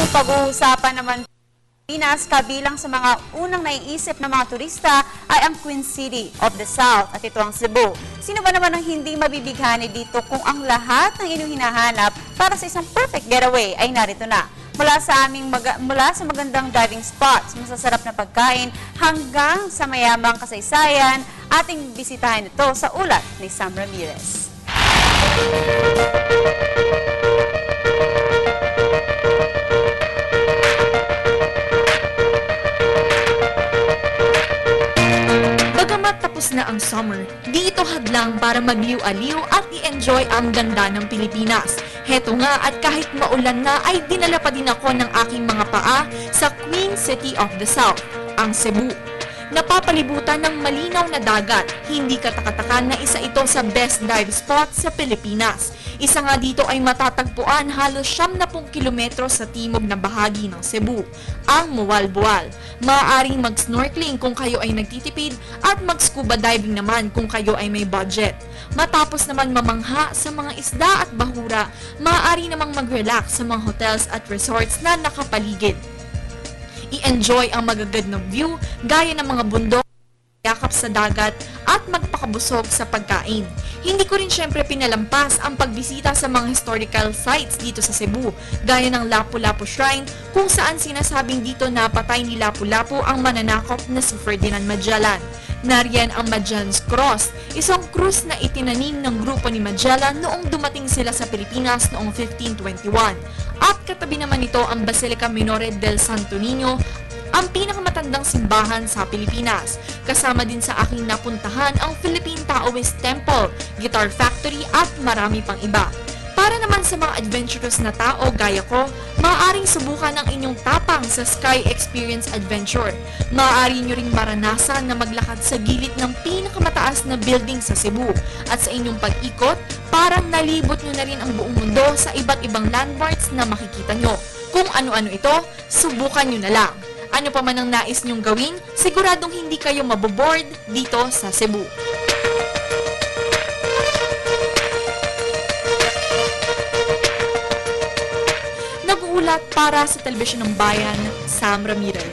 Pag-uusapan naman Pilipinas, kabilang sa mga unang naiisip ng mga turista ay ang Queen City of the South at ito ang Cebu. Sino ba naman ang hindi mabibighani dito kung ang lahat ng inyong hinahanap para sa isang perfect getaway ay narito na? Mula sa magandang diving spots, masasarap na pagkain, hanggang sa mayamang kasaysayan, ating bisitahin ito sa ulat ni Sam Ramirez. Bagamat tapos na ang summer, di ito hadlang para magliw-aliw at i-enjoy ang ganda ng Pilipinas. Heto nga at kahit maulan na ay dinala pa din ako ng aking mga paa sa Queen City of the South, ang Cebu. Napapalibutan ng malinaw na dagat, hindi katakatakan na isa ito sa best dive spot sa Pilipinas. Isa nga dito ay matatagpuan halos 70 kilometro sa timog na bahagi ng Cebu, ang Mualboal. Maaaring mag-snorkeling kung kayo ay nagtitipid at mag-scuba diving naman kung kayo ay may budget. Matapos naman mamangha sa mga isda at bahura, maaari namang mag-relax sa mga hotels at resorts na nakapaligid. I-enjoy ang magagad na view gaya ng mga bundok, yakap sa dagat at magpakabusog sa pagkain. Hindi ko rin syempre pinalampas ang pagbisita sa mga historical sites dito sa Cebu, gaya ng Lapu-Lapu Shrine kung saan sinasabing dito napatay ni Lapu-Lapu ang mananakop na si Ferdinand Magellan. Nariyan ang Magellan's Cross, isang krus na itinanim ng grupo ni Magellan noong dumating sila sa Pilipinas noong 1521. At katabi naman ito ang Basilica Minore del Santo Niño, ang pinakamatandang simbahan sa Pilipinas. Kasama din sa aking napuntahan ang Philippine Taoist Temple, Guitar Factory at marami pang iba. Para naman sa mga adventurous na tao gaya ko, maaaring subukan ang inyong tapang sa Sky Experience Adventure. Maaari nyo ring maranasan na maglakad sa gilid ng pinakamataas na building sa Cebu. At sa inyong pag-ikot, parang nalibot nyo na rin ang buong mundo sa iba't ibang landmarks na makikita nyo. Kung ano-ano ito, subukan nyo na lang. Ano pa man ang nais nyong gawin, siguradong hindi kayo maboboard dito sa Cebu. Nag-uulat para sa Telebisyon ng Bayan, Sam Ramirez.